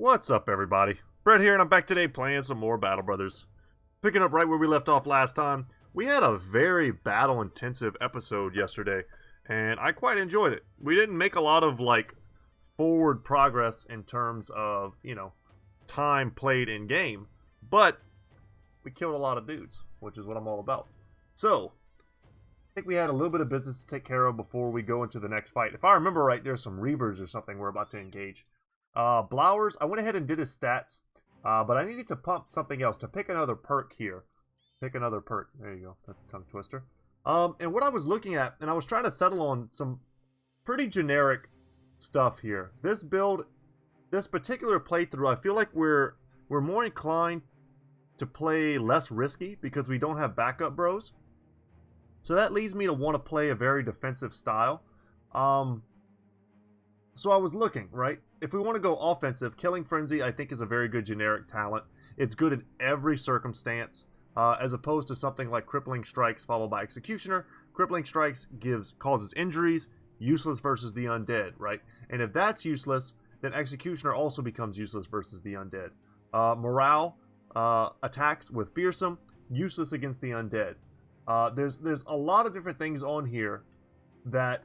What's up, everybody? Brett here, and I'm back today playing some more Battle Brothers. Picking up right where we left off last time, we had a very battle-intensive episode yesterday, and I quite enjoyed it. We didn't make a lot of, forward progress in terms of, time played in-game, but we killed a lot of dudes, which is what I'm all about. So, I think we had a little bit of business to take care of before we go into the next fight. If I remember right, there's some Reavers or something we're about to engage. Blowers, I went ahead and did his stats, but I needed to pump something else to pick another perk here. Pick another perk. There you go. That's a tongue twister. And what I was looking at, and I was trying to settle on some pretty generic stuff here. This build, this particular playthrough, I feel like we're more inclined to play less risky because we don't have backup bros. So that leads me to want to play a very defensive style. So I was looking, right? If we want to go offensive, Killing Frenzy I think is a very good generic talent. It's good in every circumstance, as opposed to something like Crippling Strikes followed by Executioner. Crippling Strikes causes injuries, useless versus the undead, right? And if that's useless, then Executioner also becomes useless versus the undead. Morale attacks with Fearsome, useless against the undead. There's a lot of different things on here that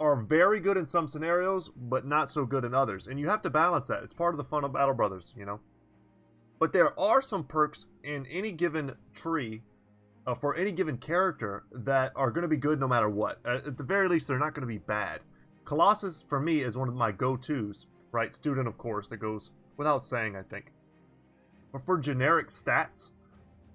are very good in some scenarios, but not so good in others. And you have to balance that. It's part of the fun of Battle Brothers, But there are some perks in any given tree, for any given character, that are going to be good no matter what. At the very least, they're not going to be bad. Colossus, for me, is one of my go-tos, right? Student, of course, that goes without saying, I think. But for generic stats,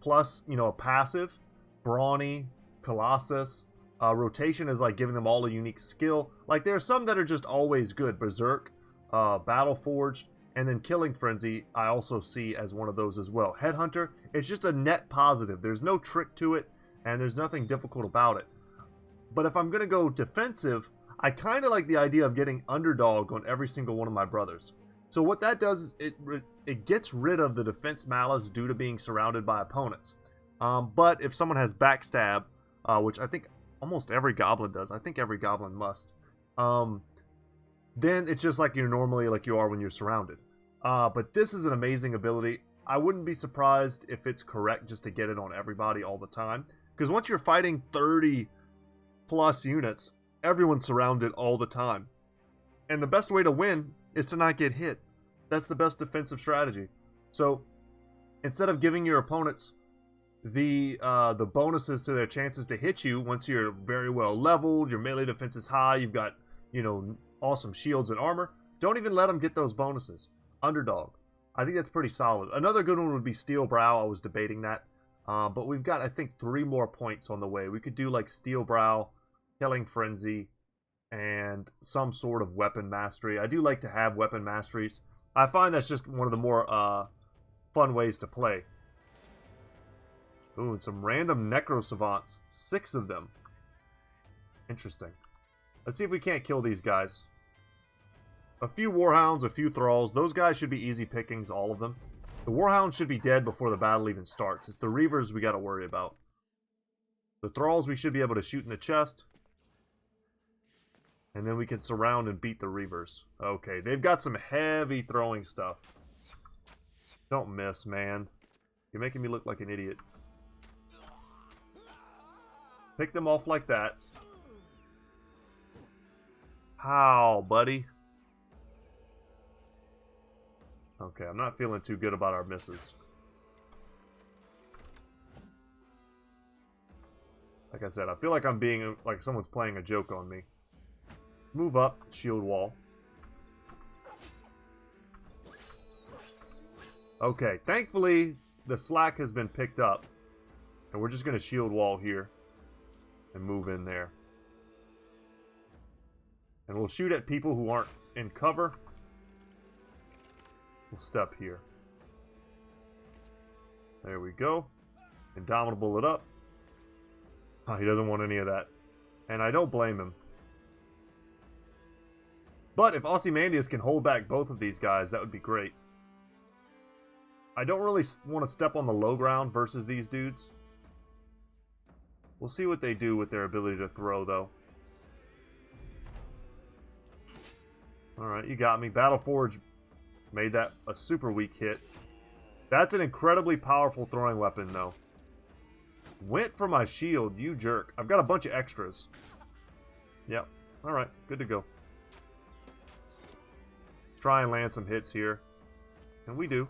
plus, a passive, Brawny, Colossus, rotation is like giving them all a unique skill. Like, there are some that are just always good. Berserk, Battle Forged, and then Killing Frenzy I also see as one of those as well. Headhunter, it's just a net positive. There's no trick to it, and there's nothing difficult about it. But if I'm going to go defensive, I kind of like the idea of getting Underdog on every single one of my brothers. So what that does is it gets rid of the defense malice due to being surrounded by opponents. But if someone has Backstab, which I think almost every goblin does. I think every goblin must. Then it's just like you're normally like you are when you're surrounded. But this is an amazing ability. I wouldn't be surprised if it's correct just to get it on everybody all the time. Because once you're fighting 30 plus units, everyone's surrounded all the time. And the best way to win is to not get hit. That's the best defensive strategy. So instead of giving your opponents the bonuses to their chances to hit you once you're very well leveled, your melee defense is high, you've got, awesome shields and armor, don't even let them get those bonuses. Underdog. I think that's pretty solid. Another good one would be Steel Brow. I was debating that. But we've got, I think, 3 more points on the way. We could do like Steel Brow, Killing Frenzy, and some sort of weapon mastery. I do like to have weapon masteries. I find that's just one of the more fun ways to play. Ooh, and some random Necro Savants. 6 of them. Interesting. Let's see if we can't kill these guys. A few Warhounds, a few Thralls. Those guys should be easy pickings, all of them. The Warhounds should be dead before the battle even starts. It's the Reavers we got to worry about. The Thralls we should be able to shoot in the chest. And then we can surround and beat the Reavers. Okay, they've got some heavy throwing stuff. Don't miss, man. You're making me look like an idiot. Pick them off like that. How, buddy? Okay, I'm not feeling too good about our misses. Like I said, I feel like I'm being, like someone's playing a joke on me. Move up, shield wall. Okay, thankfully, the slack has been picked up. And we're just going to shield wall here. And move in there. And we'll shoot at people who aren't in cover. We'll step here. There we go. Indomitable it up. Oh, he doesn't want any of that. And I don't blame him. But if Ozymandias can hold back both of these guys, that would be great. I don't really want to step on the low ground versus these dudes. We'll see what they do with their ability to throw, though. Alright, you got me. Battleforge Made that a super weak hit. That's an incredibly powerful throwing weapon, though. Went for my shield, you jerk. I've got a bunch of extras. Yep. Alright, good to go. Try and land some hits here. And we do.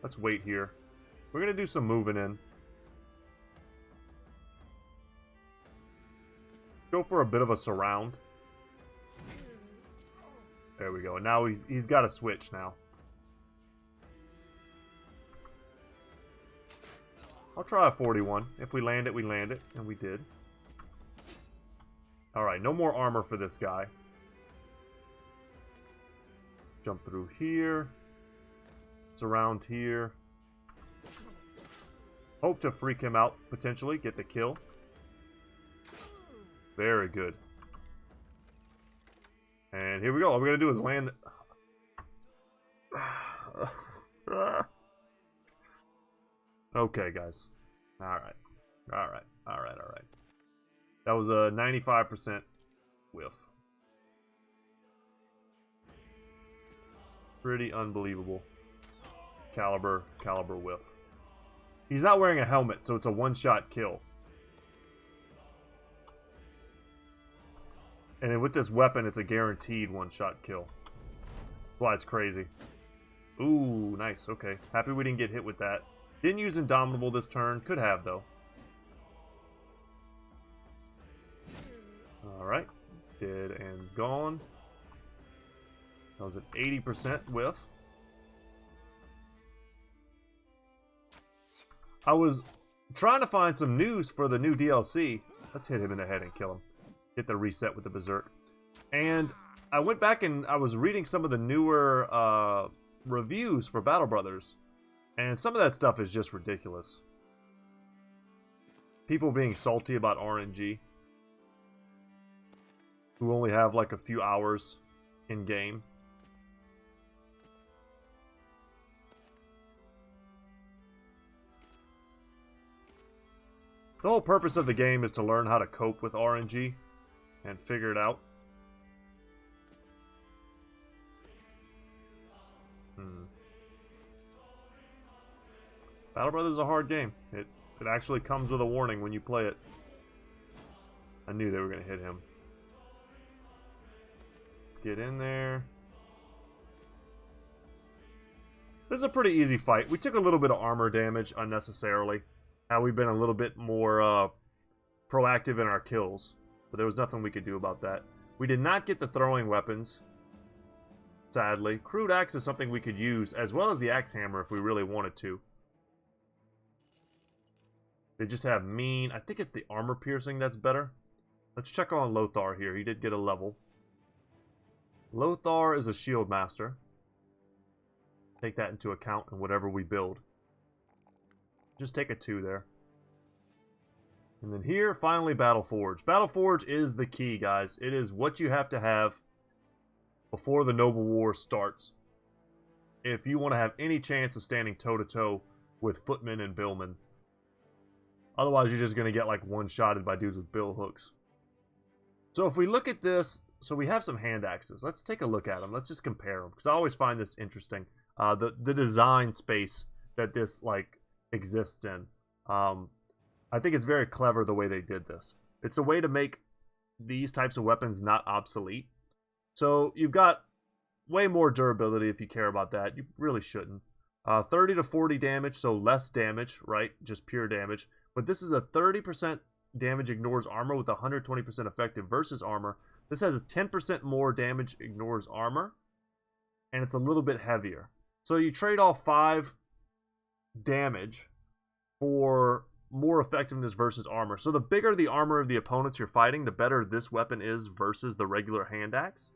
Let's wait here. We're going to do some moving in. Go for a bit of a surround. There we go. And now he's got a switch now. I'll try a 41. If we land it, we land it. And we did. Alright, no more armor for this guy. Jump through here. Surround here. Hope to freak him out, potentially. Get the kill. Very good. And here we go. All we're going to do is land... Okay, guys. Alright. Alright. Alright, alright. That was a 95% whiff. Pretty unbelievable. Caliber whiff. He's not wearing a helmet, so it's a one-shot kill. And then with this weapon, it's a guaranteed one-shot kill. That's why it's crazy. Ooh, nice. Okay. Happy we didn't get hit with that. Didn't use Indomitable this turn. Could have, though. Alright. Dead and gone. That was an 80% whiff. I was trying to find some news for the new DLC. Let's hit him in the head and kill him. Get the reset with the Berserk. And I went back and I was reading some of the newer reviews for Battle Brothers. And some of that stuff is just ridiculous. People being salty about RNG. Who only have like a few hours in game. The whole purpose of the game is to learn how to cope with RNG and figure it out. Battle Brothers is a hard game. It actually comes with a warning when you play it. I knew they were going to hit him. Let's get in there. This is a pretty easy fight. We took a little bit of armor damage unnecessarily. How we've been a little bit more proactive in our kills. But there was nothing we could do about that. We did not get the throwing weapons. Sadly. Crude axe is something we could use, as well as the axe hammer if we really wanted to. They just have mean. I think it's the armor piercing that's better. Let's check on Lothar here. He did get a level. Lothar is a shield master. Take that into account in whatever we build. Just take a 2 there. And then here, finally, Battle Forge. Battle Forge is the key, guys. It is what you have to have before the Noble War starts. If you want to have any chance of standing toe-to-toe with footmen and billmen. Otherwise, you're just going to get like one-shotted by dudes with bill hooks. So if we look at this, so we have some hand axes. Let's take a look at them. Let's just compare them, because I always find this interesting. The design space that this like exists in. I think it's very clever the way they did this. It's a way to make these types of weapons not obsolete. So you've got way more durability if you care about that. You really shouldn't. 30 to 40 damage, so less damage, right? Just pure damage. But this is a 30% damage ignores armor with 120% effective versus armor. This has a 10% more damage ignores armor. And it's a little bit heavier. So you trade off 5 damage for more effectiveness versus armor. So the bigger the armor of the opponents you're fighting, the better this weapon is versus the regular hand axe.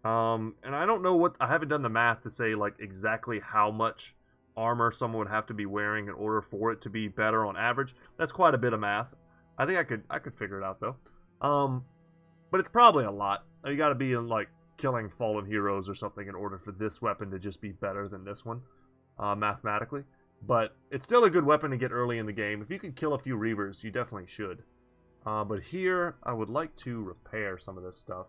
And I don't know what... I haven't done the math to say like exactly how much armor someone would have to be wearing in order for it to be better on average. That's quite a bit of math. I think I could figure it out though. But it's probably a lot. You got to be in like killing fallen heroes or something in order for this weapon to just be better than this one, mathematically. But it's still a good weapon to get early in the game. If you can kill a few Reavers, you definitely should. But here, I would like to repair some of this stuff.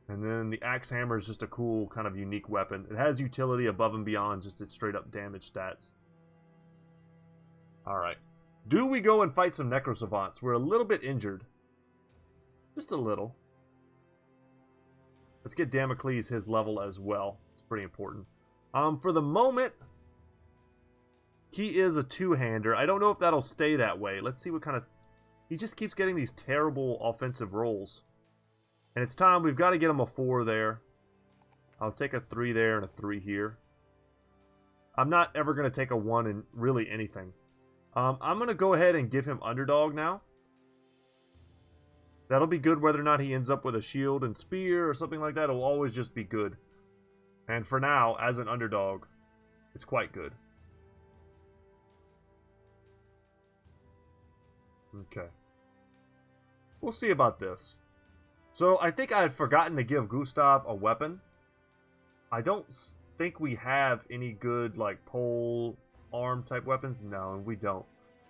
And then the axe hammer is just a cool, kind of unique weapon. It has utility above and beyond just its straight up damage stats. Alright. Do we go and fight some Necrosavants? We're a little bit injured. Just a little. Let's get Damocles his level as well. It's pretty important. For the moment, he is a two-hander. I don't know if that'll stay that way. Let's see what kind of... He just keeps getting these terrible offensive rolls. And it's time. We've got to get him a 4 there. I'll take a 3 there and a 3 here. I'm not ever going to take a 1 in really anything. I'm going to go ahead and give him underdog now. That'll be good whether or not he ends up with a shield and spear or something like that. It'll always just be good. And for now, as an underdog, it's quite good. Okay. We'll see about this. So, I think I had forgotten to give Gustav a weapon. I don't think we have any good, like, pole arm type weapons. No, we don't.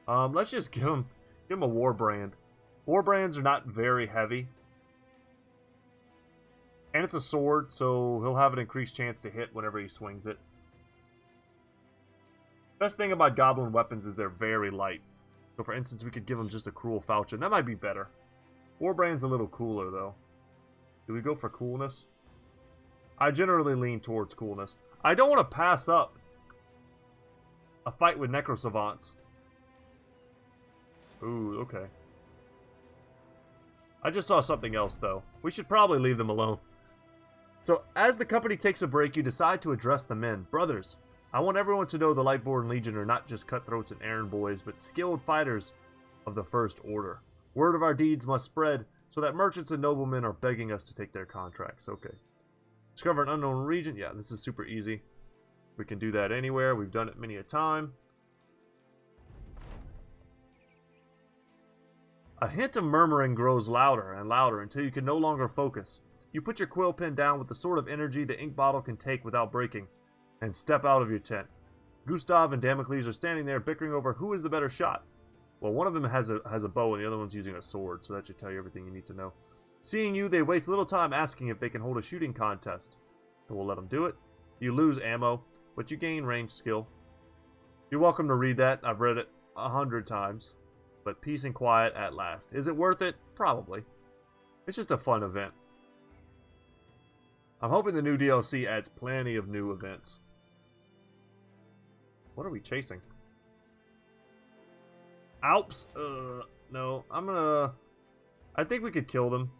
Let's just give him a war brand. War brands are not very heavy. And it's a sword, so he'll have an increased chance to hit whenever he swings it. Best thing about goblin weapons is they're very light. So for instance, we could give him just a cruel falchion. That might be better. Warbrand's a little cooler, though. Do we go for coolness? I generally lean towards coolness. I don't want to pass up a fight with Necrosavants. Ooh, okay. I just saw something else, though. We should probably leave them alone. So, as the company takes a break, you decide to address the men. Brothers, I want everyone to know the Lightborn Legion are not just cutthroats and errand boys, but skilled fighters of the First Order. Word of our deeds must spread, so that merchants and noblemen are begging us to take their contracts. Okay. Discover an unknown region. Yeah, this is super easy. We can do that anywhere. We've done it many a time. A hint of murmuring grows louder and louder until you can no longer focus. You put your quill pen down with the sort of energy the ink bottle can take without breaking, and step out of your tent. Gustav and Damocles are standing there bickering over who is the better shot. Well, one of them has a bow and the other one's using a sword, so that should tell you everything you need to know. Seeing you, they waste little time asking if they can hold a shooting contest. So we'll let them do it. You lose ammo, but you gain range skill. You're welcome to read that. I've read it 100 times. But peace and quiet at last. Is it worth it? Probably. It's just a fun event. I'm hoping the new DLC adds plenty of new events. What are we chasing? Alps? No. I think we could kill them.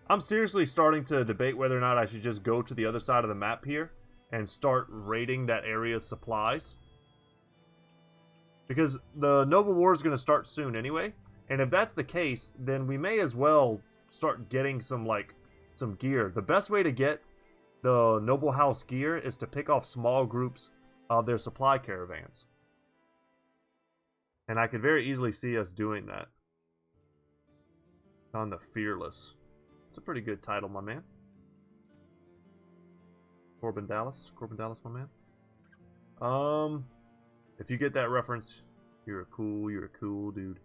I'm seriously starting to debate whether or not I should just go to the other side of the map here and start raiding that area's supplies. Because the Noble War is going to start soon anyway. And if that's the case, then we may as well start getting some gear. The best way to get the Noble House gear is to pick off small groups of their supply caravans. And I could very easily see us doing that. On the Fearless. It's a pretty good title, my man. Corbin Dallas, my man. If you get that reference, you're a cool dude.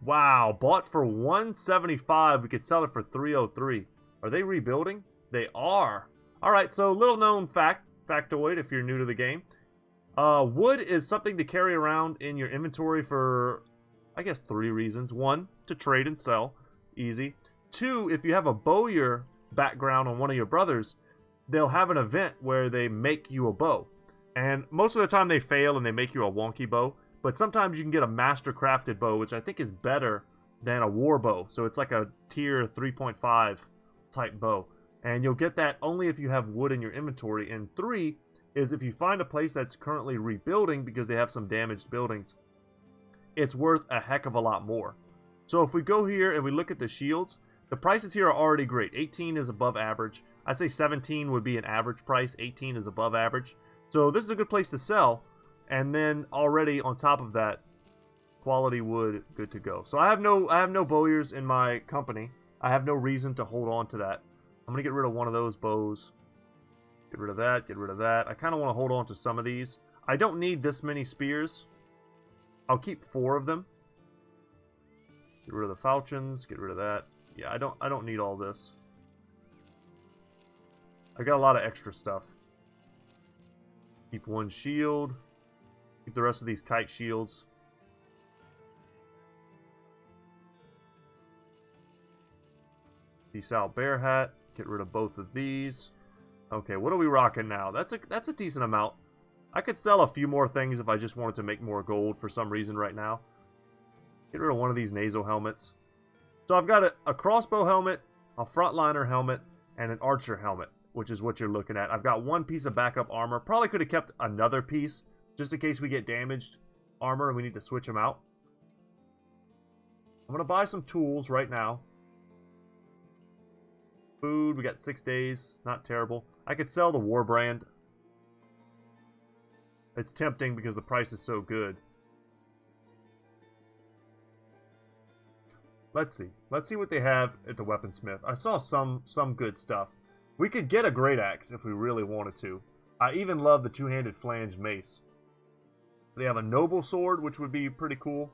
Wow, bought for $175. We could sell it for $303. Are they rebuilding? They are. All right, so little known factoid if you're new to the game. Wood is something to carry around in your inventory for, I guess, 3 reasons. 1, to trade and sell, easy. 2, if you have a bowyer background on one of your brothers, they'll have an event where they make you a bow. And most of the time they fail and they make you a wonky bow. But sometimes you can get a master crafted bow, which I think is better than a war bow. So it's like a tier 3.5 type bow. And you'll get that only if you have wood in your inventory. And 3 is if you find a place that's currently rebuilding because they have some damaged buildings, it's worth a heck of a lot more. So if we go here and we look at the shields, the prices here are already great. 18 is above average. I say 17 would be an average price. 18 is above average. So this is a good place to sell. And then already on top of that, quality wood, good to go. So I have no bowyers in my company. I have no reason to hold on to that. I'm gonna get rid of one of those bows. Get rid of that, get rid of that. I kind of want to hold on to some of these. I don't need this many spears. I'll keep 4 of them. Get rid of the falchions. Get rid of that. Yeah, I don't need all this. I got a lot of extra stuff. Keep one shield. Keep the rest of these kite shields. Peace out, bear hat. Get rid of both of these. Okay, what are we rocking now? That's a decent amount. I could sell a few more things if I just wanted to make more gold for some reason right now. Get rid of one of these nasal helmets. So I've got a crossbow helmet, a frontliner helmet, and an archer helmet, which is what you're looking at. I've got one piece of backup armor. Probably could have kept another piece, just in case we get damaged armor and we need to switch them out. I'm going to buy some tools right now. Food, we got 6 days. Not terrible. I could sell the war brand. It's tempting because the price is so good. Let's see. Let's see what they have at the weaponsmith. I saw some good stuff. We could get a great axe if we really wanted to. I even love the two-handed flanged mace. They have a noble sword, which would be pretty cool.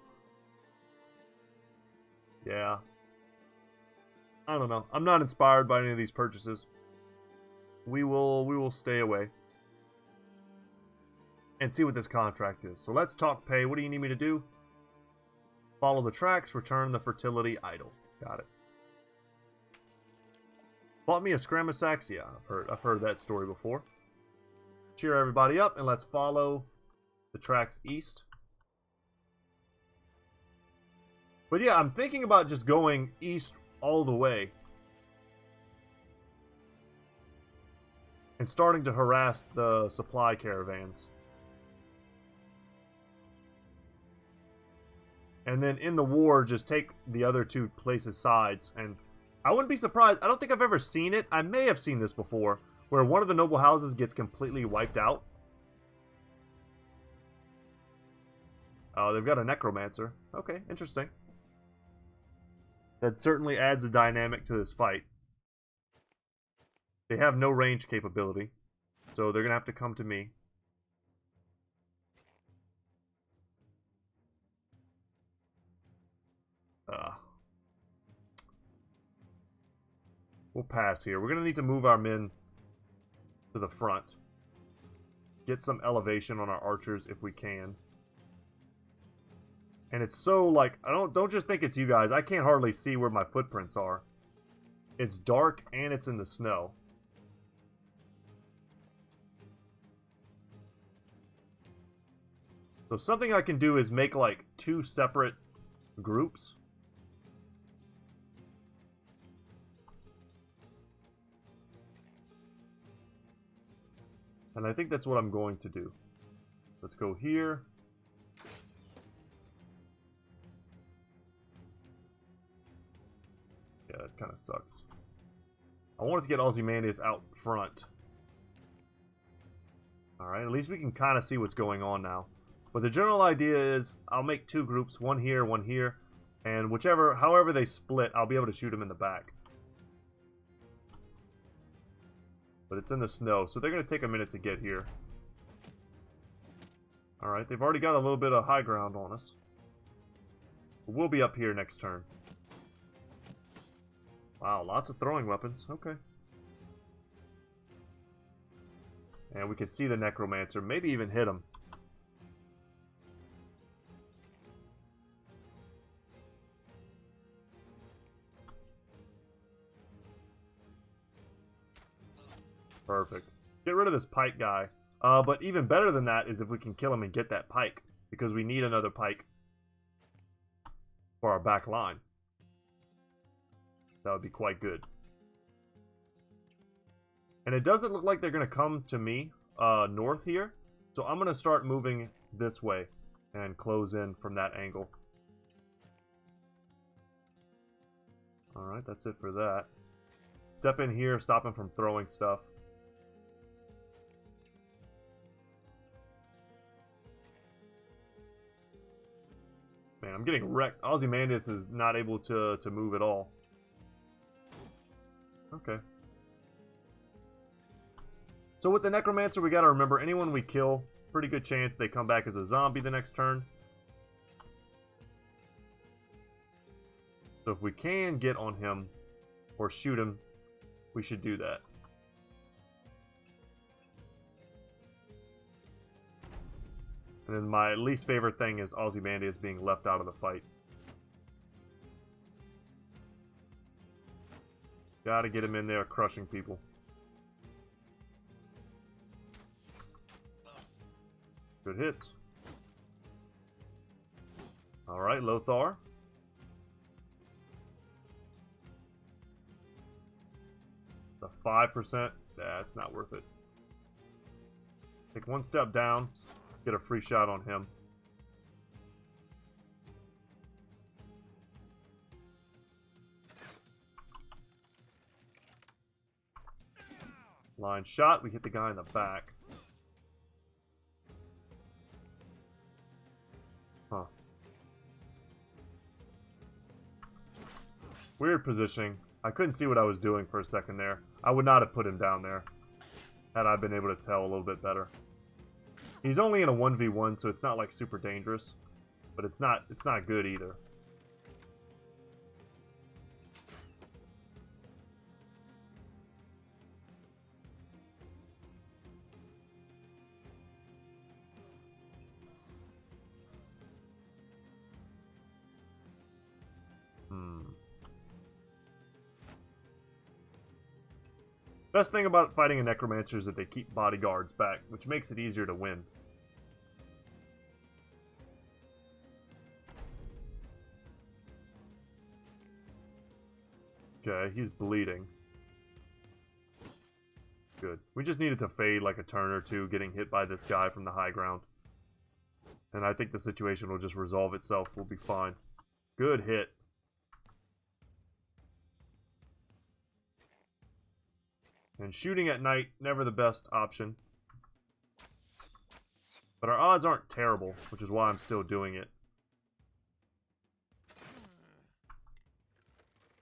Yeah. I don't know. I'm not inspired by any of these purchases. We will stay away. And see what this contract is. So let's talk pay. What do you need me to do? Follow the tracks, return the fertility idol. Got it. Bought me a Scramus axe? Yeah, I've heard that story before. Cheer everybody up and let's follow the tracks east. But yeah, I'm thinking about just going east all the way. And starting to harass the supply caravans. And then in the war, just take the other two places' sides. And I wouldn't be surprised. I don't think I've ever seen it. I may have seen this before. Where one of the noble houses gets completely wiped out. Oh, they've got a necromancer. Okay, interesting. That certainly adds a dynamic to this fight. They have no range capability. So they're going to have to come to me. We'll pass here. We're going to need to move our men to the front. Get some elevation on our archers if we can. And it's so, like, don't just think it's you guys. I can't hardly see where my footprints are. It's dark and it's in the snow. So something I can do is make, like, 2 separate groups. And I think that's what I'm going to do. Let's go here. Yeah, it kind of sucks. I wanted to get Ozymandias out front. Alright, at least we can kind of see what's going on now. But the general idea is I'll make 2 groups, one here, and however they split, I'll be able to shoot them in the back. But it's in the snow, so they're going to take a minute to get here. Alright, they've already got a little bit of high ground on us. We'll be up here next turn. Wow, lots of throwing weapons. Okay. And we can see the necromancer, maybe even hit him. Perfect. Get rid of this pike guy. But even better than that is if we can kill him and get that pike. Because we need another pike for our back line. That would be quite good. And it doesn't look like they're going to come to me north here. So I'm going to start moving this way and close in from that angle. Alright, that's it for that. Step in here, stop him from throwing stuff. Man, I'm getting wrecked. Ozymandias is not able to move at all. Okay. So with the Necromancer, we gotta remember, anyone we kill, pretty good chance they come back as a zombie the next turn. So if we can get on him or shoot him, we should do that. And then my least favorite thing is Ozymandias being left out of the fight. Gotta get him in there crushing people. Good hits. Alright, Lothar. The 5%, that's not worth it. Take one step down, get a free shot on him. Line shot, we hit the guy in the back. Huh. Weird positioning. I couldn't see what I was doing for a second there. I would not have put him down there had I been able to tell a little bit better. He's only in a 1v1, so it's not like super dangerous, but it's not good either. Best thing about fighting a necromancer is that they keep bodyguards back, which makes it easier to win. Okay, he's bleeding. Good. We just needed to fade like a turn or two getting hit by this guy from the high ground. And I think the situation will just resolve itself. We'll be fine. Good hit. And shooting at night, never the best option. But our odds aren't terrible, which is why I'm still doing it.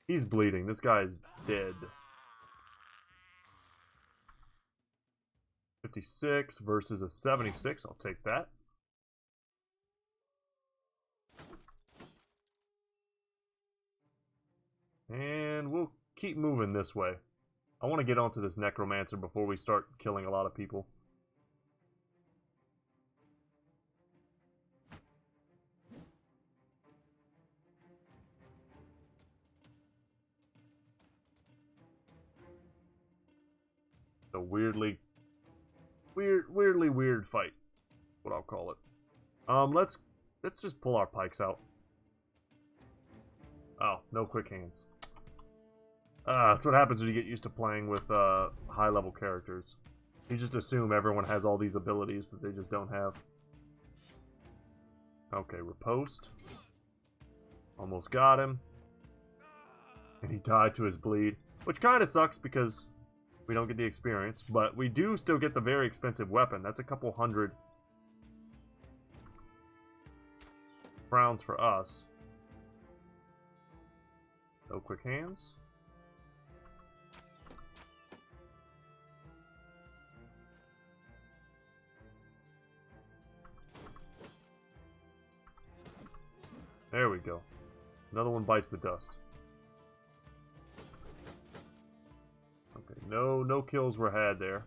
He's bleeding. This guy is dead. 56 versus a 76. I'll take that. And we'll keep moving this way. I want to get onto this necromancer before we start killing a lot of people. A weirdly weird fight, what I'll call it. Let's just pull our pikes out. Oh, no quick hands. That's what happens when you get used to playing with high-level characters. You just assume everyone has all these abilities that they just don't have. Okay, riposte. Almost got him. And he died to his bleed. Which kind of sucks because we don't get the experience. But we do still get the very expensive weapon. That's a couple hundred crowns for us. No quick hands. There we go. Another one bites the dust. Okay, no kills were had there.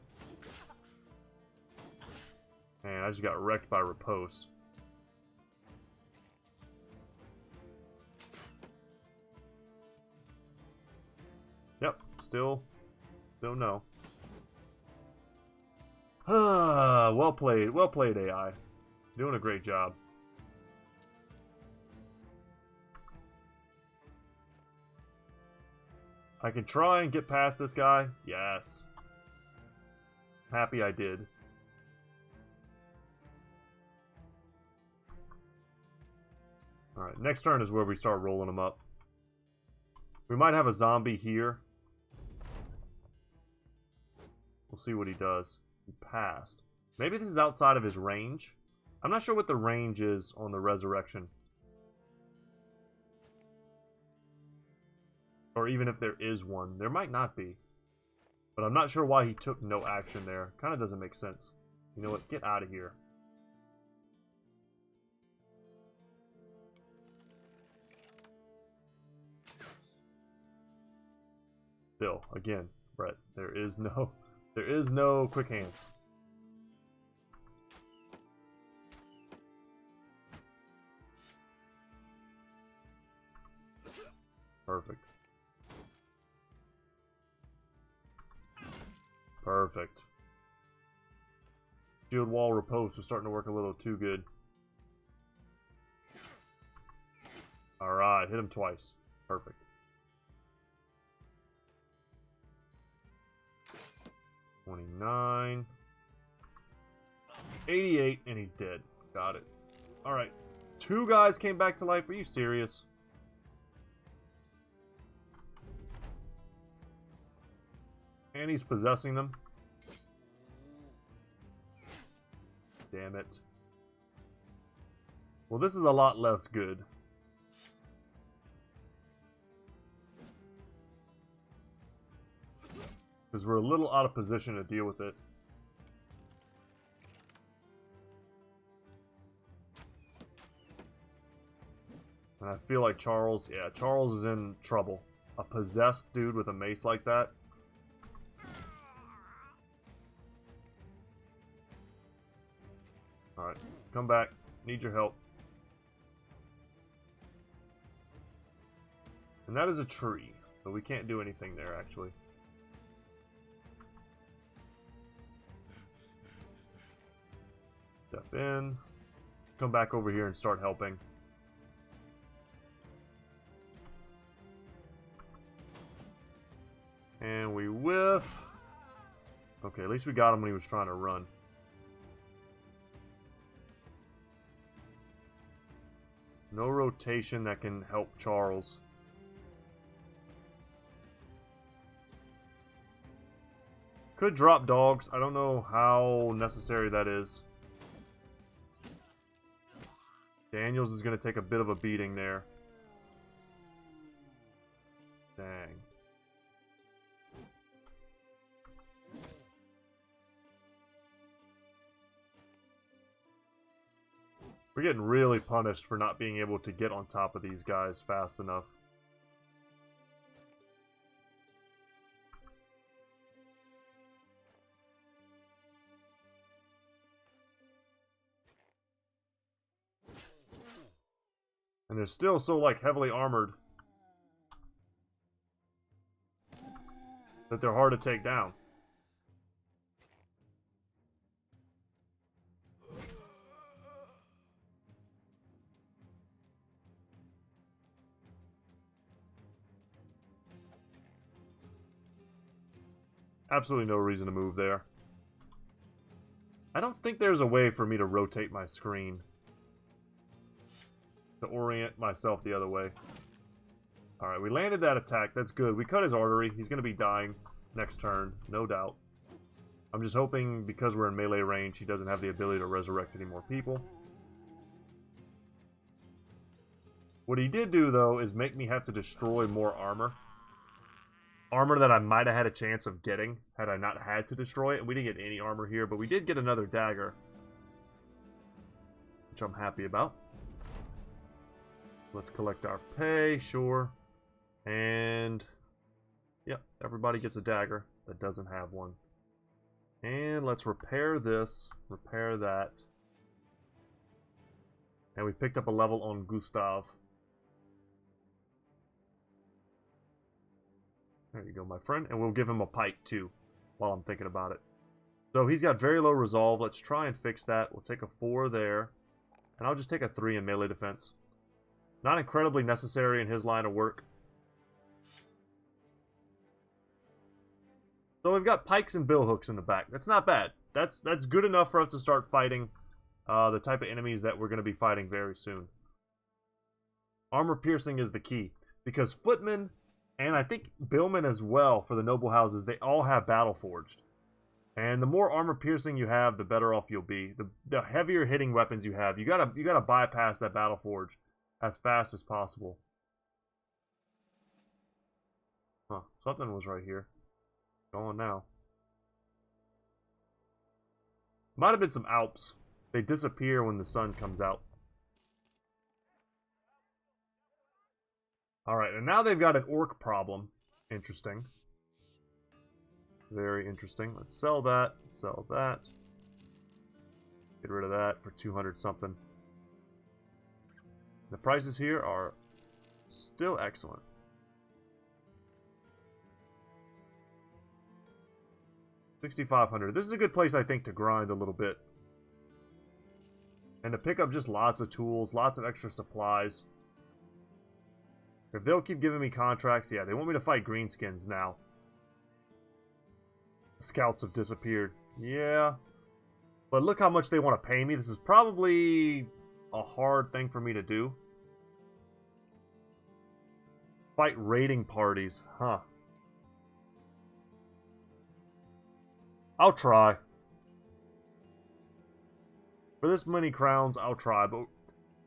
And I just got wrecked by riposte. Yep, still don't know. Well played AI. Doing a great job. I can try and get past this guy. Yes. Happy I did. Alright, next turn is where we start rolling them up. We might have a zombie here. We'll see what he does. He passed. Maybe this is outside of his range. I'm not sure what the range is on the resurrection. Or even if there is one. There might not be. But I'm not sure why he took no action there. Kind of doesn't make sense. You know what? Get out of here. Still, again, Brett, there is no quick hands. Perfect. Perfect. Shield wall riposte was starting to work a little too good. Alright, hit him twice. Perfect. $29. 88, and he's dead. Got it. Alright. 2 guys came back to life. Are you serious? And he's possessing them. Damn it. Well, this is a lot less good. Because we're a little out of position to deal with it. And I feel like Charles is in trouble. A possessed dude with a mace like that. Alright, come back. Need your help. And that is a tree, so we can't do anything there, actually. Step in. Come back over here and start helping. And we whiff. Okay, at least we got him when he was trying to run. No rotation that can help Charles. Could drop dogs. I don't know how necessary that is. Daniels is going to take a bit of a beating there. Dang. We're getting really punished for not being able to get on top of these guys fast enough. And they're still so, like, heavily armored that they're hard to take down. Absolutely no reason to move there. I don't think there's a way for me to rotate my screen to orient myself the other way. Alright, we landed that attack. That's good. We cut his artery. He's going to be dying next turn, no doubt. I'm just hoping, because we're in melee range, he doesn't have the ability to resurrect any more people. What he did do, though, is make me have to destroy more armor. Armor that I might have had a chance of getting had I not had to destroy it. And we didn't get any armor here, but we did get another dagger, which I'm happy about. Let's collect our pay, sure. And, yep, everybody gets a dagger that doesn't have one. And let's repair this, repair that. And we picked up a level on Gustav. There you go, my friend. And we'll give him a pike, too, while I'm thinking about it. So he's got very low resolve. Let's try and fix that. We'll take a 4 there. And I'll just take a 3 in melee defense. Not incredibly necessary in his line of work. So we've got pikes and billhooks in the back. That's not bad. That's good enough for us to start fighting the type of enemies that we're going to be fighting very soon. Armor piercing is the key. Because footmen, and I think billmen as well for the noble houses, they all have battle forged. And the more armor piercing you have, the better off you'll be. The heavier hitting weapons you have, you gotta bypass that battle forge as fast as possible. Huh, something was right here. Going now. Might have been some Alps. They disappear when the sun comes out. Alright, and now they've got an orc problem. Interesting. Very interesting. Let's sell that. Sell that. Get rid of that for 200 something. The prices here are still excellent. $6,500. This is a good place, I think, to grind a little bit. And to pick up just lots of tools, lots of extra supplies. If they'll keep giving me contracts, yeah, they want me to fight greenskins now. Scouts have disappeared. Yeah. But look how much they want to pay me. This is probably a hard thing for me to do. Fight raiding parties. Huh. I'll try. For this many crowns, I'll try. But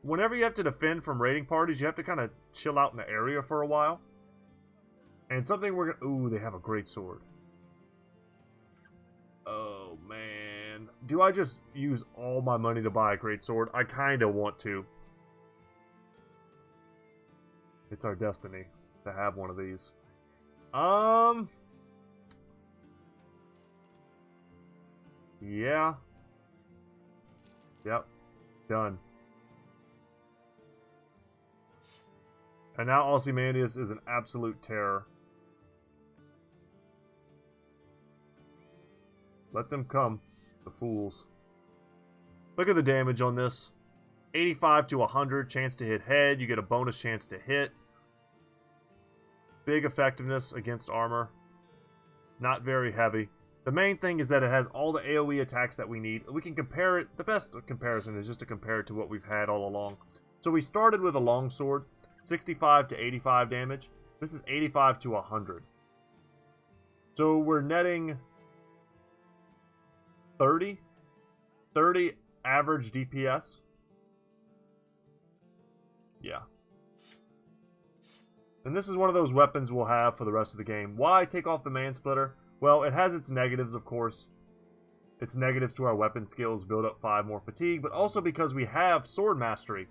whenever you have to defend from raiding parties, you have to kind of chill out in the area for a while. And something we're gonna... Ooh, they have a great sword. Oh, man. Do I just use all my money to buy a great sword? I kind of want to. It's our destiny to have one of these. Yeah. Yep. Done. And now Ozymandias is an absolute terror. Let them come. The fools. Look at the damage on this. 85 to 100. Chance to hit head. You get a bonus chance to hit. Big effectiveness against armor. Not very heavy. The main thing is that it has all the AoE attacks that we need. We can compare it. The best comparison is just to compare it to what we've had all along. So we started with a longsword. 65 to 85 damage. This is 85 to 100. So we're netting 30 average DPS. Yeah. And this is one of those weapons we'll have for the rest of the game. Why take off the Mansplitter? Well, it has its negatives, of course. Its negatives to our weapon skills build up 5 more fatigue, but also because we have sword mastery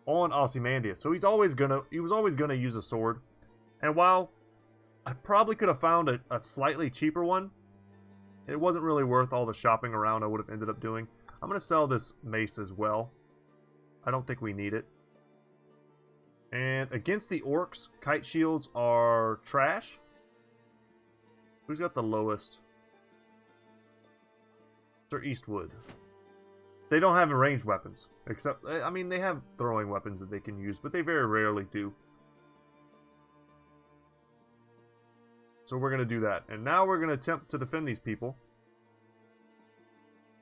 on Ozymandias. So he was always gonna use a sword. And while I probably could have found a slightly cheaper one, it wasn't really worth all the shopping around I would have ended up doing. I'm gonna sell this mace as well. I don't think we need it. And against the orcs, kite shields are trash. Who's got the lowest? Sir Eastwood. They don't have ranged weapons. Except, I mean, they have throwing weapons that they can use, but they very rarely do. So we're going to do that. And now we're going to attempt to defend these people.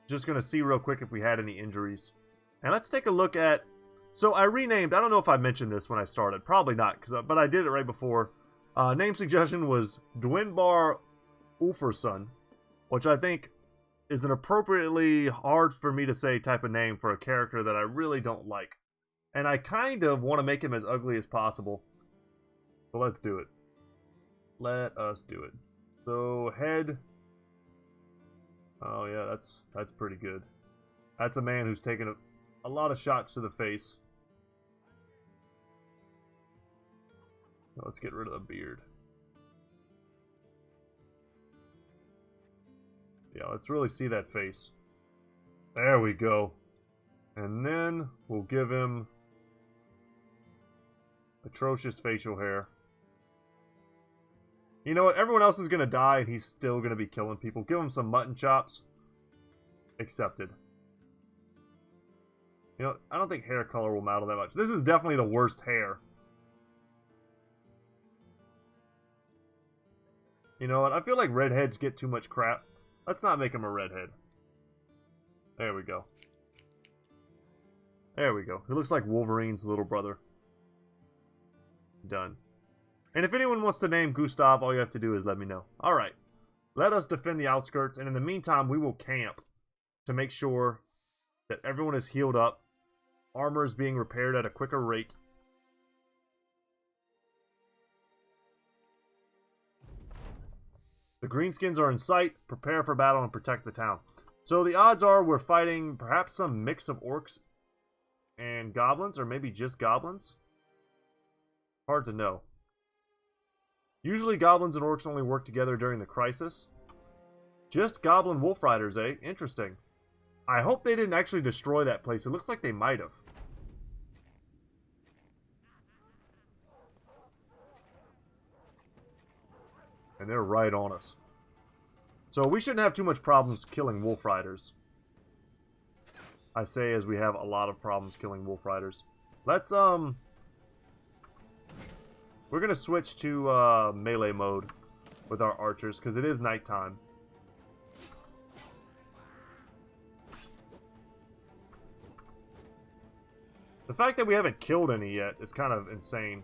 Just going to see real quick if we had any injuries. And let's take a look at... So I renamed... I don't know if I mentioned this when I started. Probably not, but I did it right before. Name suggestion was Dwinbar Ulferson, which I think is an appropriately hard for me to say type of name for a character that I really don't like. And I kind of want to make him as ugly as possible. So let's do it. Let us do it. So, head. Oh yeah, that's pretty good. That's a man who's taken a lot of shots to the face. Let's get rid of the beard. Yeah, let's really see that face. There we go. And then we'll give him atrocious facial hair. You know what? Everyone else is going to die and he's still going to be killing people. Give him some mutton chops. Accepted. You know, I don't think hair color will matter that much. This is definitely the worst hair. You know what? I feel like redheads get too much crap. Let's not make him a redhead. There we go. There we go. He looks like Wolverine's little brother. Done. And if anyone wants to name Gustav, all you have to do is let me know. Alright. Let us defend the outskirts, and in the meantime, we will camp to make sure that everyone is healed up. Armor is being repaired at a quicker rate. The greenskins are in sight. Prepare for battle and protect the town. So the odds are we're fighting perhaps some mix of orcs and goblins, or maybe just goblins. Hard to know. Usually goblins and orcs only work together during the crisis. Just Goblin Wolf Riders, eh? Interesting. I hope they didn't actually destroy that place. It looks like they might have. And they're right on us. So we shouldn't have too much problems killing Wolf Riders. I say as we have a lot of problems killing Wolf Riders. Let's, we're gonna switch to, melee mode with our archers, because it is nighttime. The fact that we haven't killed any yet is kind of insane.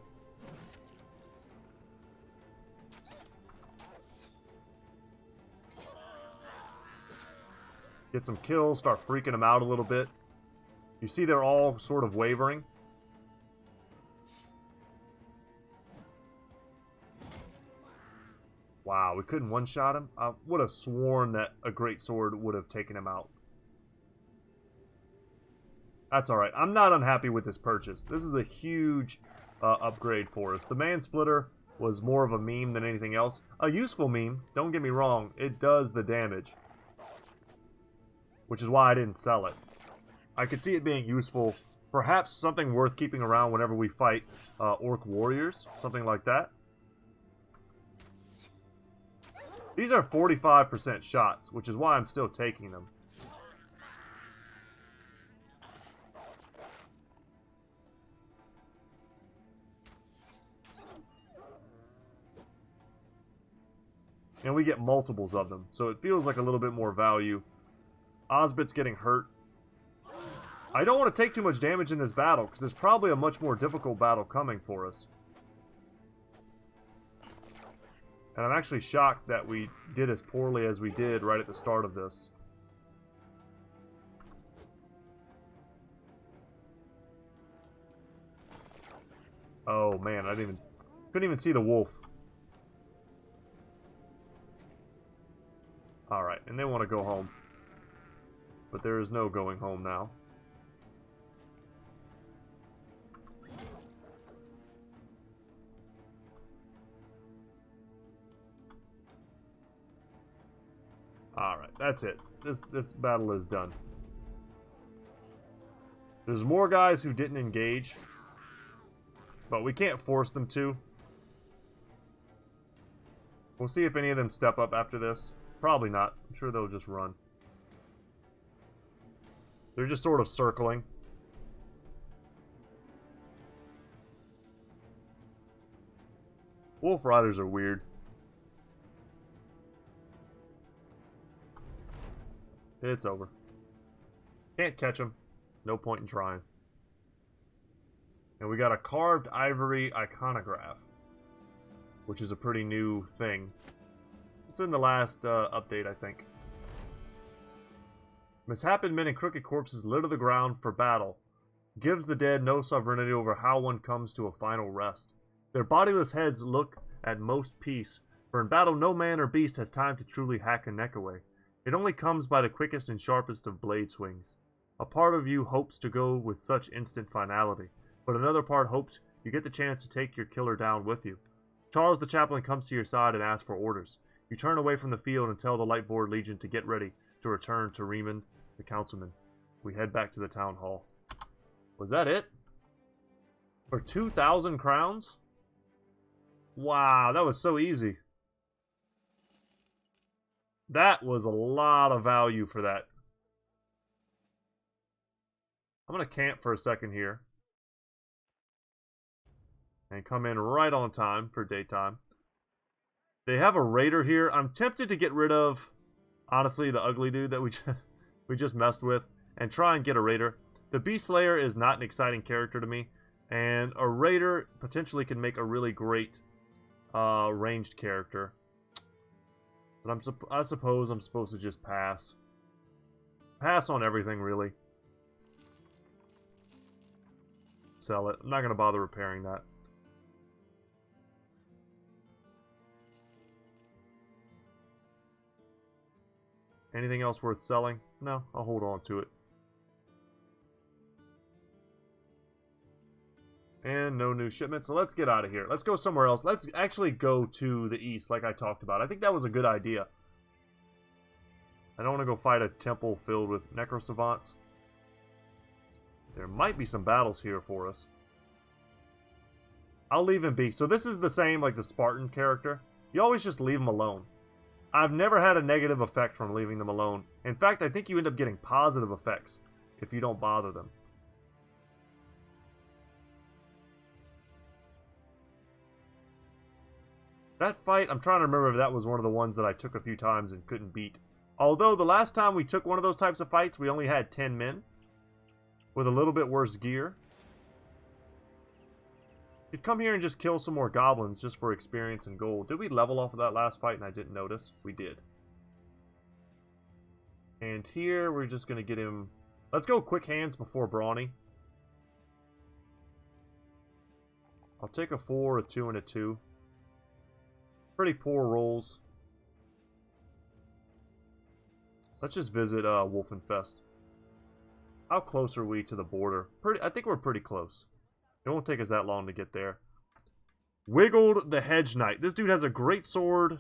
Get some kills, start freaking them out a little bit. You see they're all sort of wavering. Wow, we couldn't one-shot him? I would have sworn that a great sword would have taken him out. That's alright. I'm not unhappy with this purchase. This is a huge upgrade for us. The Man Splitter was more of a meme than anything else. A useful meme, don't get me wrong. It does the damage. Which is why I didn't sell it. I could see it being useful. Perhaps something worth keeping around whenever we fight Orc Warriors. Something like that. These are 45% shots, which is why I'm still taking them. And we get multiples of them, so it feels like a little bit more value. Osbit's getting hurt. I don't want to take too much damage in this battle, because there's probably a much more difficult battle coming for us. And I'm actually shocked that we did as poorly as we did right at the start of this. Oh man, couldn't even see the wolf. Alright, and they want to go home. But there is no going home now. Alright, that's it. This battle is done. There's more guys who didn't engage. But we can't force them to. We'll see if any of them step up after this. Probably not. I'm sure they'll just run. They're just sort of circling. Wolf Riders are weird. It's over. Can't catch them. No point in trying. And we got a carved ivory iconograph, which is a pretty new thing. It's in the last update, I think. Misshapen men and crooked corpses litter the ground for battle. Gives the dead no sovereignty over how one comes to a final rest. Their bodiless heads look at most peace, for in battle no man or beast has time to truly hack a neck away. It only comes by the quickest and sharpest of blade swings. A part of you hopes to go with such instant finality, but another part hopes you get the chance to take your killer down with you. Charles the Chaplain comes to your side and asks for orders. You turn away from the field and tell the Lightboard Legion to get ready to return to Riemann, the councilman. We head back to the town hall. Was that it? For 2,000 crowns? Wow, that was so easy. That was a lot of value for that. I'm going to camp for a second here. And come in right on time for daytime. They have a raider here. I'm tempted to get rid of, honestly, the ugly dude that we just messed with. And try and get a raider. The Beast Slayer is not an exciting character to me. And a raider potentially can make a really great ranged character. But I suppose I'm supposed to just pass. Pass on everything, really. Sell it. I'm not going to bother repairing that. Anything else worth selling? No, I'll hold on to it. And no new shipments, so let's get out of here. Let's go somewhere else. Let's actually go to the east, like I talked about. I think that was a good idea. I don't want to go fight a temple filled with necrosavants. There might be some battles here for us. I'll leave him be. So this is the same like the Spartan character. You always just leave them alone. I've never had a negative effect from leaving them alone. In fact, I think you end up getting positive effects if you don't bother them. That fight, I'm trying to remember if that was one of the ones that I took a few times and couldn't beat. Although the last time we took one of those types of fights, we only had 10 men. With a little bit worse gear. You'd come here and just kill some more goblins just for experience and gold. Did we level off of that last fight and I didn't notice? We did. And here we're just going to get him... Let's go quick hands before brawny. I'll take a 4, a 2, and a 2. Pretty poor rolls. Let's just visit Wolfenfest. How close are we to the border? I think we're pretty close. It won't take us that long to get there. Wiggled the Hedge Knight. This dude has a great sword.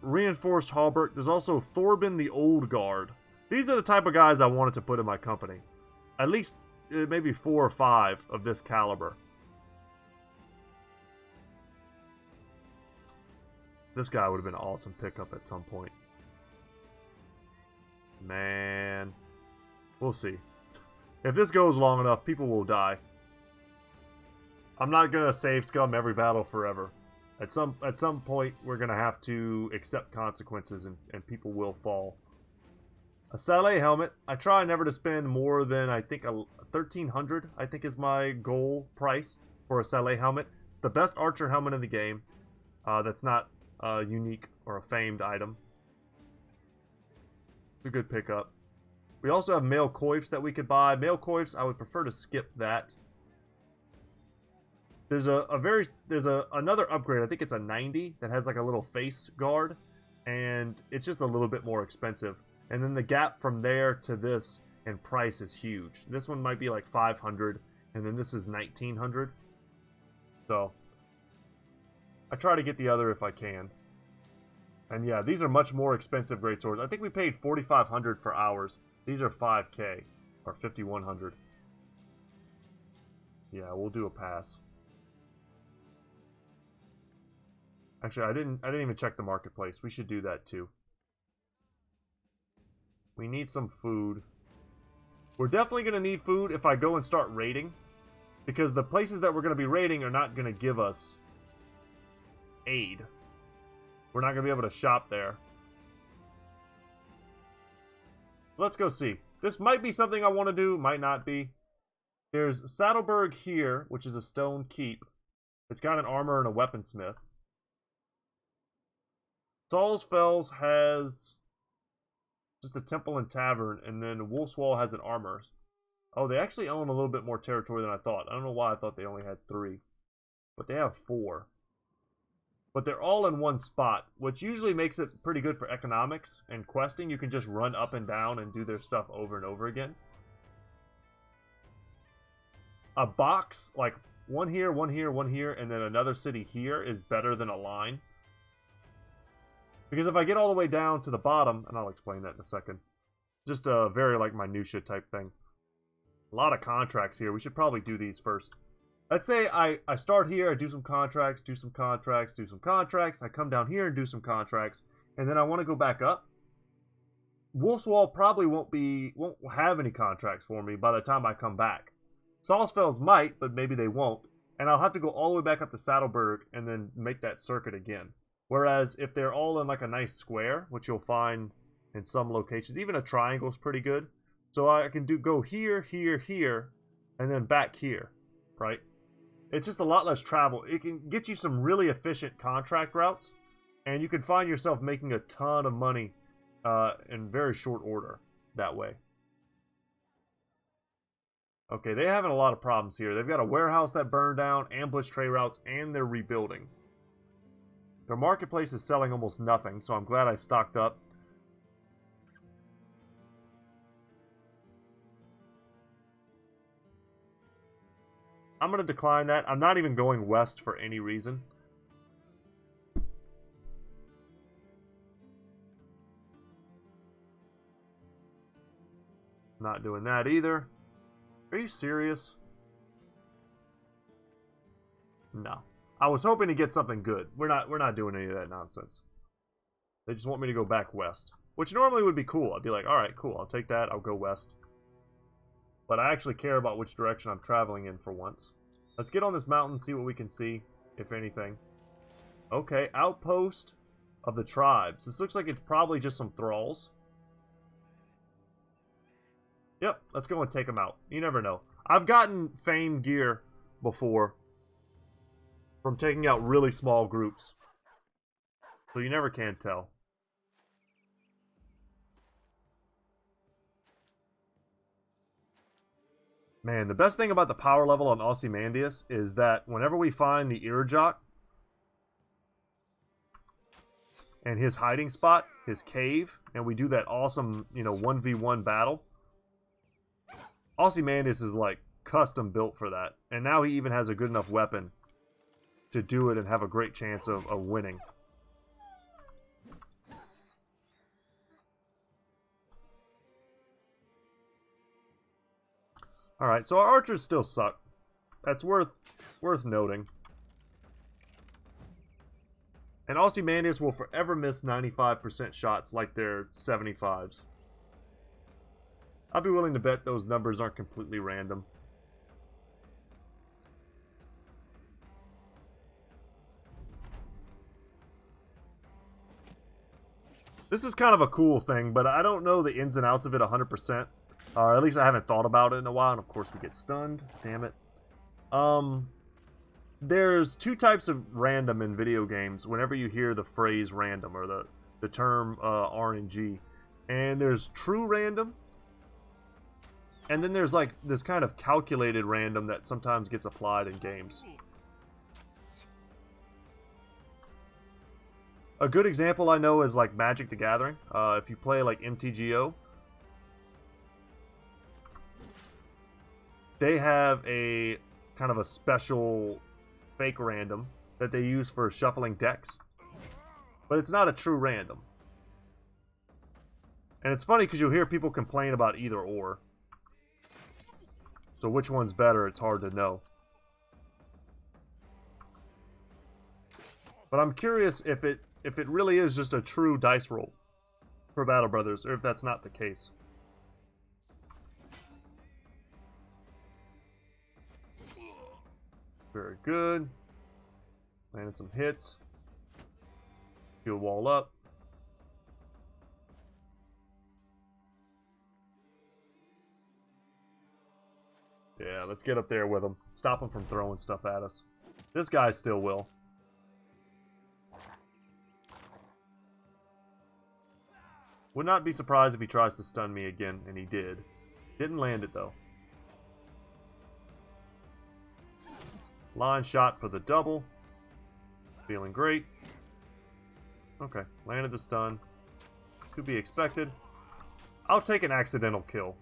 Reinforced hauberk. There's also Thorbin the Old Guard. These are the type of guys I wanted to put in my company. At least maybe 4 or 5 of this caliber. This guy would have been an awesome pickup at some point. Man. We'll see. If this goes long enough, people will die. I'm not going to save scum every battle forever. At some point, we're going to have to accept consequences and people will fall. A Saleh helmet. I try never to spend more than, I think, 1,300, I think is my goal price for a Saleh helmet. It's the best archer helmet in the game. That's not a unique or a famed item. It's a good pickup. We also have male coifs that we could buy. Male coifs, I would prefer to skip that. There's another upgrade. I think it's a 90 that has like a little face guard, and it's just a little bit more expensive. And then the gap from there to this in price is huge. This one might be like 500, and then this is 1,900. So I try to get the other if I can. And yeah, these are much more expensive greatswords. I think we paid 4,500 for ours. These are 5K or 5,100. Yeah, we'll do a pass. Actually, I didn't even check the marketplace. We should do that too. We need some food. We're definitely going to need food if I go and start raiding, because the places that we're going to be raiding are not going to give us aid. We're not going to be able to shop there. Let's go see. This might be something I want to do, might not be. There's Saddleburg here, which is a stone keep. It's got an armor and a weaponsmith. Saul's Fells has just a temple and tavern, and then Wolfswall has an armor. Oh, they actually own a little bit more territory than I thought. I don't know why I thought they only had 3. But they have 4. But they're all in one spot, which usually makes it pretty good for economics and questing. You can just run up and down and do their stuff over and over again. A box, like one here, one here, one here, and then another city here is better than a line. Because if I get all the way down to the bottom, and I'll explain that in a second, just a very like minutia type thing. A lot of contracts here. We should probably do these first. Let's say I start here, I do some contracts, do some contracts, do some contracts. I come down here and do some contracts, and then I want to go back up. Wolfswall probably won't have any contracts for me by the time I come back. Salsfells might, but maybe they won't. And I'll have to go all the way back up to Saddleburg and then make that circuit again. Whereas if they're all in like a nice square, which you'll find in some locations, even a triangle is pretty good. So I can go here, here, here, and then back here, right? It's just a lot less travel. It can get you some really efficient contract routes, and you can find yourself making a ton of money in very short order that way. Okay, they're having a lot of problems here. They've got a warehouse that burned down, ambush trade routes, and they're rebuilding. Their marketplace is selling almost nothing, so I'm glad I stocked up. I'm going to decline that. I'm not even going west for any reason. Not doing that either. Are you serious? No. I was hoping to get something good. We're not doing any of that nonsense. They just want me to go back west. Which normally would be cool. I'd be like, alright, cool, I'll take that, I'll go west. But I actually care about which direction I'm traveling in for once. Let's get on this mountain, see what we can see, if anything. Okay, outpost of the tribes. This looks like it's probably just some thralls. Yep, let's go and take them out. You never know. I've gotten fame gear before from taking out really small groups. So you never can tell. Man, the best thing about the power level on Ozymandias is that whenever we find the Irrjock and his hiding spot, his cave, and we do that awesome, 1v1 battle, Ozymandias is like custom built for that. And now he even has a good enough weapon to do it and have a great chance of winning. Alright, so our archers still suck. That's worth noting. And Ozymandias will forever miss 95% shots like they're 75s. I'd be willing to bet those numbers aren't completely random. This is kind of a cool thing, but I don't know the ins and outs of it 100%. Or at least I haven't thought about it in a while, and of course we get stunned. Damn it. There's two types of random in video games whenever you hear the phrase random, or the term RNG. And there's true random, and then there's like this kind of calculated random that sometimes gets applied in games. A good example I know is like Magic the Gathering. If you play like MTGO, they have a kind of a special fake random that they use for shuffling decks. But it's not a true random. And it's funny because you'll hear people complain about either or. So which one's better, it's hard to know. But I'm curious if it really is just a true dice roll for Battle Brothers, or if that's not the case. Very good. Landed some hits. Shield wall up. Yeah, let's get up there with him. Stop him from throwing stuff at us. This guy still will. Would not be surprised if he tries to stun me again, and he did. Didn't land it, though. Line shot for the double. Feeling great. Okay, landed the stun. To be expected. I'll take an accidental kill.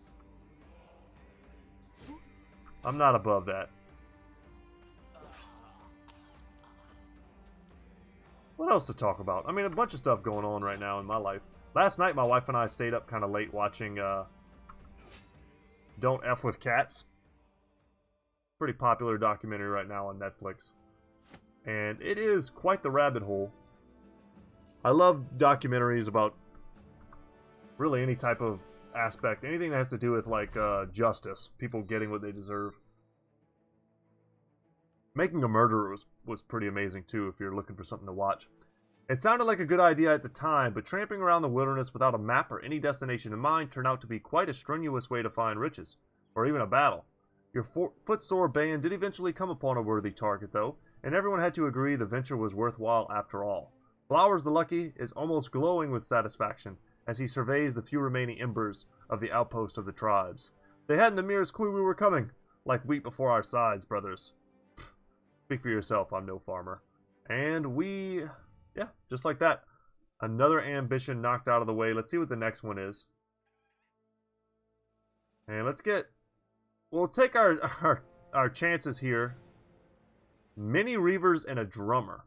I'm not above that. What else to talk about? I mean, a bunch of stuff going on right now in my life. Last night, my wife and I stayed up kind of late watching Don't F With Cats. Pretty popular documentary right now on Netflix. And it is quite the rabbit hole. I love documentaries about really any type of aspect. Anything that has to do with, like, justice. People getting what they deserve. Making a Murderer was pretty amazing, too, if you're looking for something to watch. It sounded like a good idea at the time, but tramping around the wilderness without a map or any destination in mind turned out to be quite a strenuous way to find riches. Or even a battle. Your footsore band did eventually come upon a worthy target, though, and everyone had to agree the venture was worthwhile after all. Flowers the Lucky is almost glowing with satisfaction as he surveys the few remaining embers of the outpost of the tribes. They hadn't the merest clue we were coming, like wheat before our sides, brothers. Speak for yourself, I'm no farmer. And yeah, just like that. Another ambition knocked out of the way. Let's see what the next one is. And we'll take our chances here. Mini Reavers and a drummer.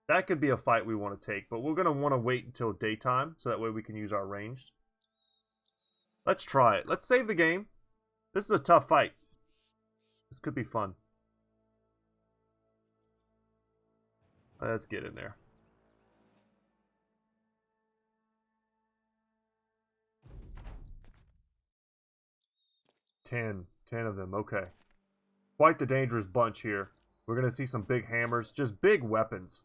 That could be a fight we want to take, but we're going to want to wait until daytime, so that way we can use our ranged. Let's try it. Let's save the game. This is a tough fight. This could be fun. Let's get in there. Ten of them. Okay. Quite the dangerous bunch here. We're going to see some big hammers. Just big weapons.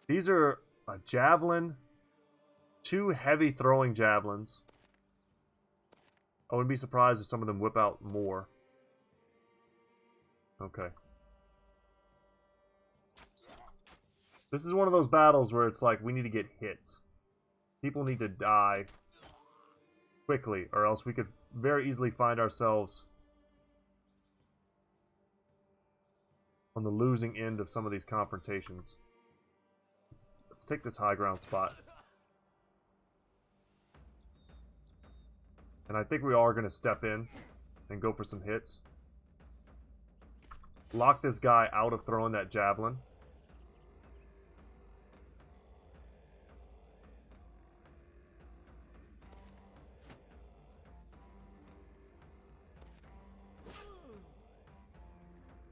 These are a javelin. 2 heavy throwing javelins. I wouldn't be surprised if some of them whip out more. Okay. This is one of those battles where it's like we need to get hits. People need to die quickly, or else we could very easily find ourselves on the losing end of some of these confrontations. Let's take this high ground spot. And I think we are going to step in and go for some hits. Lock this guy out of throwing that javelin.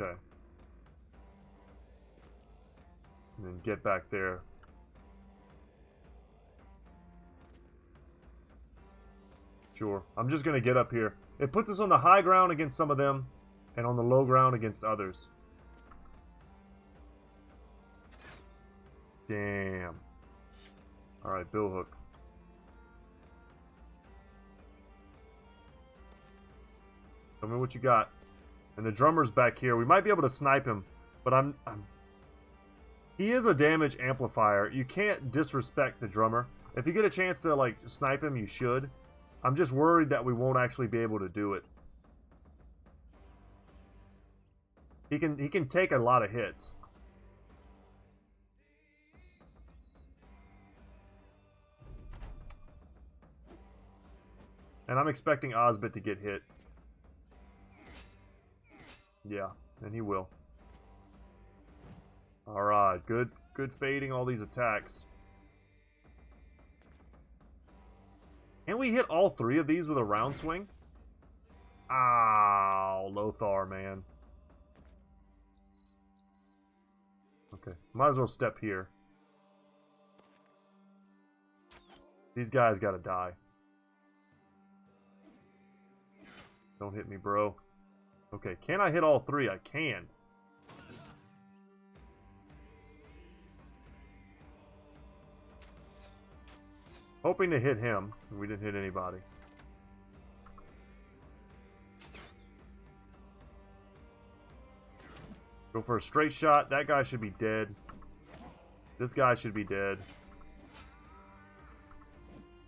Okay. And then get back there. Sure. I'm just going to get up here. It puts us on the high ground against some of them, and on the low ground against others. Damn. Alright, billhook. Tell me what you got. And the drummer's back here. We might be able to snipe him, but he is a damage amplifier. You can't disrespect the drummer. If you get a chance to, like, snipe him, you should. I'm just worried that we won't actually be able to do it. He can take a lot of hits. And I'm expecting Osbit to get hit. Yeah, and he will. Alright, good fading all these attacks. Can we hit all 3 of these with a round swing? Ow, Lothar, man. Okay, might as well step here. These guys gotta die. Don't hit me, bro. Okay, can I hit all 3? I can. Hoping to hit him. We didn't hit anybody. Go for a straight shot. That guy should be dead. This guy should be dead.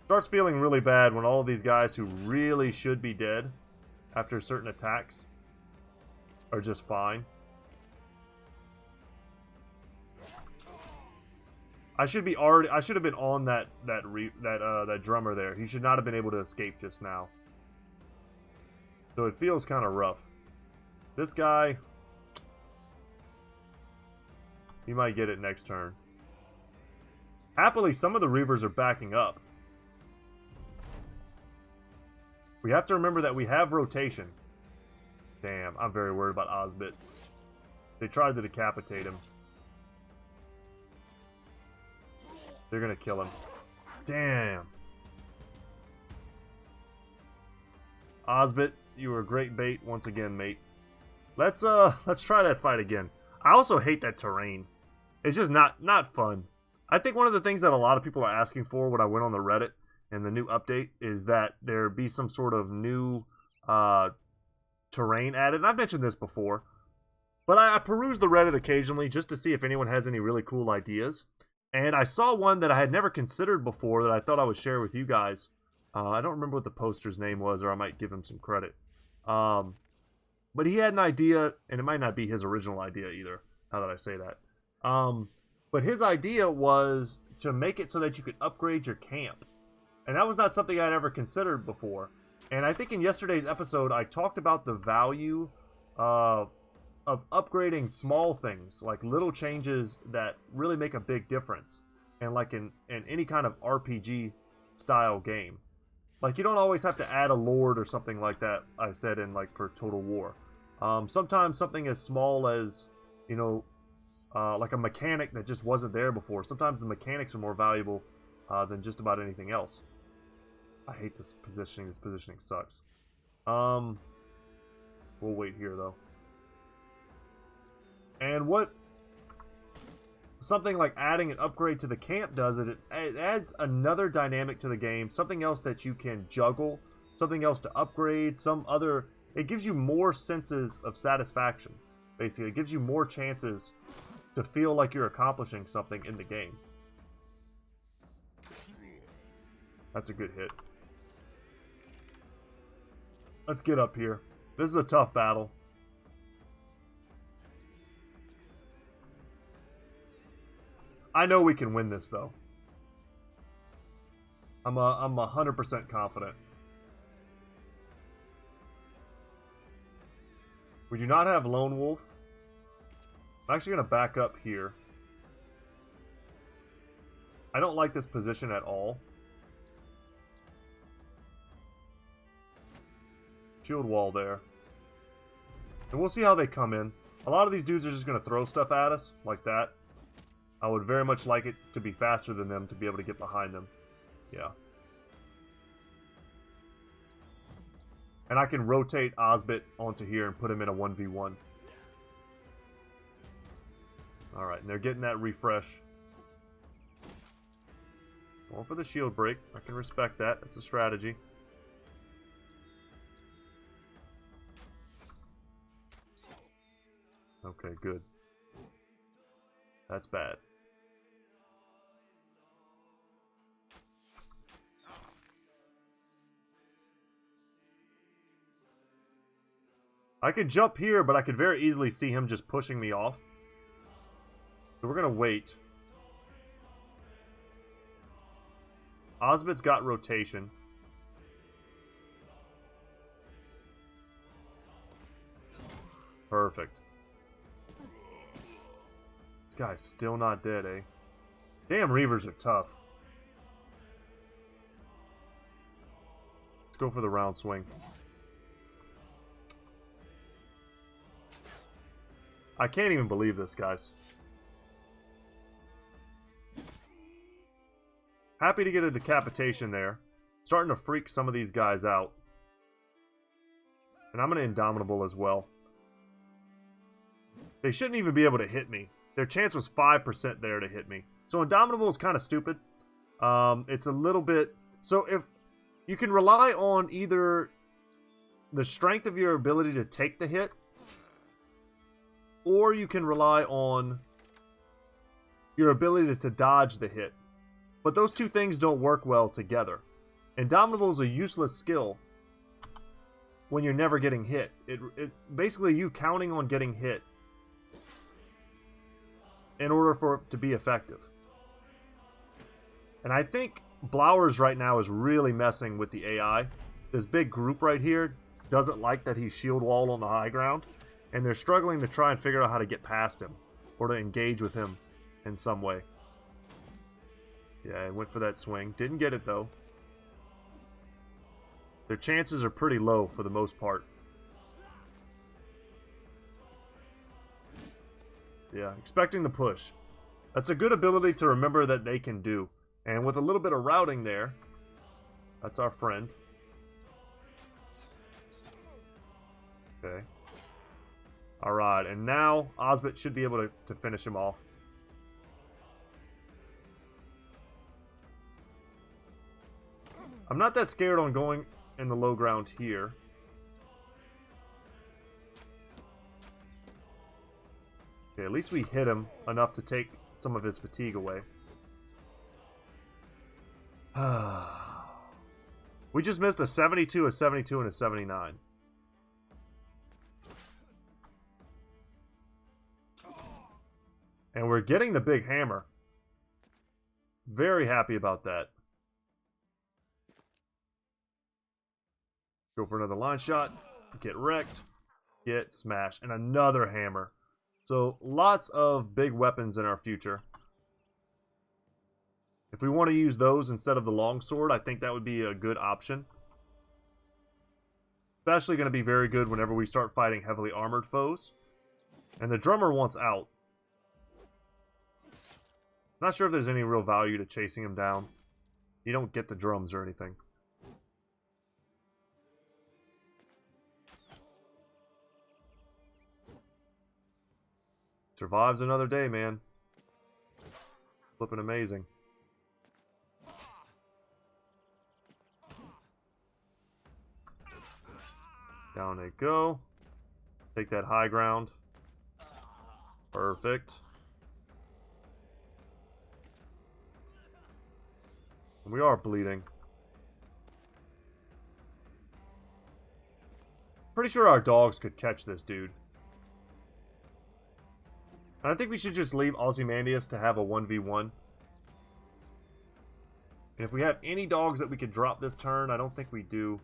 Starts feeling really bad when all of these guys who really should be dead after certain attacks are just fine. I should have been on that drummer there. He should not have been able to escape just now. So it feels kind of rough. This guy, he might get it next turn. Happily, some of the Reavers are backing up. We have to remember that we have rotation. Damn, I'm very worried about Osbit. They tried to decapitate him. They're gonna kill him. Damn. Osbit, you were a great bait once again, mate. Let's try that fight again. I also hate that terrain. It's just not fun. I think one of the things that a lot of people are asking for when I went on the Reddit and the new update is that there be some sort of new terrain added. And I've mentioned this before, but I peruse the Reddit occasionally just to see if anyone has any really cool ideas. And I saw one that I had never considered before that I thought I would share with you guys. I don't remember what the poster's name was, or I might give him some credit. But he had an idea, and it might not be his original idea either, now that I say that. But his idea was to make it so that you could upgrade your camp. And that was not something I'd ever considered before. And I think in yesterday's episode, I talked about the value of upgrading small things, like little changes that really make a big difference. And like in any kind of RPG style game. Like, you don't always have to add a lord or something like that, I said in, like, for Total War. Sometimes something as small as, you know, like a mechanic that just wasn't there before. Sometimes the mechanics are more valuable than just about anything else. I hate this positioning. This positioning sucks. We'll wait here, though. And what something like adding an upgrade to the camp does is it adds another dynamic to the game, something else that you can juggle, something else to upgrade, some other... It gives you more senses of satisfaction, basically. It gives you more chances to feel like you're accomplishing something in the game. That's a good hit. Let's get up here. This is a tough battle. I know we can win this, though. I'm 100% confident. We do not have Lone Wolf. I'm actually going to back up here. I don't like this position at all. Shield wall there. And we'll see how they come in. A lot of these dudes are just going to throw stuff at us, like that. I would very much like it to be faster than them to be able to get behind them. Yeah. And I can rotate Osbit onto here and put him in a 1v1. Alright, and they're getting that refresh. Going for the shield break. I can respect that. That's a strategy. Okay, good. That's bad. I could jump here, but I could very easily see him just pushing me off. So we're going to wait. Osbit's got rotation. Perfect. This guy's still not dead, eh? Damn, Reavers are tough. Let's go for the round swing. I can't even believe this, guys. Happy to get a decapitation there. Starting to freak some of these guys out. And I'm going to Indomitable as well. They shouldn't even be able to hit me. Their chance was 5% there to hit me. So Indomitable is kind of stupid. It's a little bit... So if you can rely on either the strength of your ability to take the hit, or you can rely on your ability to dodge the hit. But those two things don't work well together. Indomitable is a useless skill when you're never getting hit. It's basically you counting on getting hit in order for it to be effective. And I think Blowers right now is really messing with the AI. This big group right here doesn't like that he's shield walled on the high ground. And they're struggling to try and figure out how to get past him. Or to engage with him in some way. Yeah, I went for that swing. Didn't get it, though. Their chances are pretty low for the most part. Yeah, expecting the push. That's a good ability to remember that they can do. And with a little bit of routing there, that's our friend. Okay. Alright, and now Osbit should be able to finish him off. I'm not that scared on going in the low ground here. Okay, at least we hit him enough to take some of his fatigue away. We just missed a 72, a 72, and a 79. And we're getting the big hammer. Very happy about that. Go for another line shot. Get wrecked. Get smashed. And another hammer. So lots of big weapons in our future. If we want to use those instead of the longsword, I think that would be a good option. Especially going to be very good whenever we start fighting heavily armored foes. And the drummer wants out. Not sure if there's any real value to chasing him down. You don't get the drums or anything. Survives another day, man. Flipping amazing. Down they go. Take that high ground. Perfect. And we are bleeding. Pretty sure our dogs could catch this dude. And I think we should just leave Ozymandias to have a 1v1. And if we have any dogs that we could drop this turn, I don't think we do.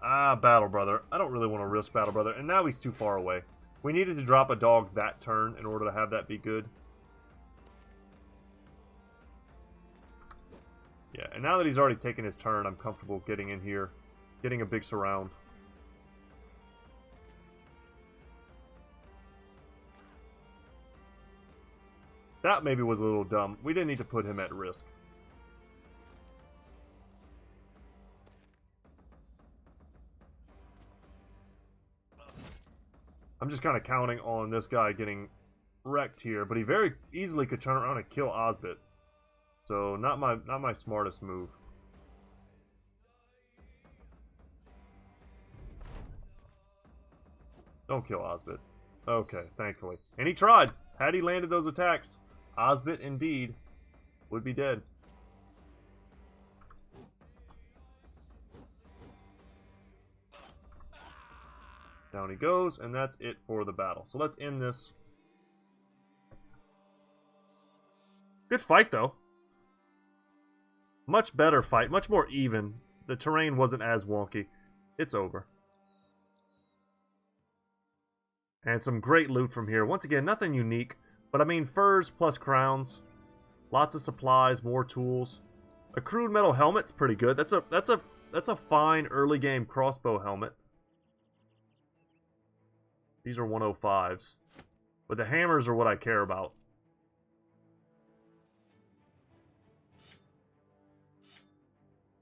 Ah, Battle Brother. I don't really want to risk Battle Brother. And now he's too far away. We needed to drop a dog that turn in order to have that be good. Yeah, and now that he's already taken his turn, I'm comfortable getting in here. Getting a big surround. That maybe was a little dumb. We didn't need to put him at risk. I'm just kind of counting on this guy getting wrecked here, but he very easily could turn around and kill Osbit. So not my smartest move. Don't kill Osbit. Okay, thankfully. And he tried. Had he landed those attacks, Osbit indeed would be dead. Down he goes, and that's it for the battle. So let's end this. Good fight, though. Much better fight. Much more even. The terrain wasn't as wonky. It's over. And some great loot from here. Once again, nothing unique. But I mean, furs plus crowns. Lots of supplies, more tools. A crude metal helmet's pretty good. That's a fine early game crossbow helmet. These are 105s. But the hammers are what I care about.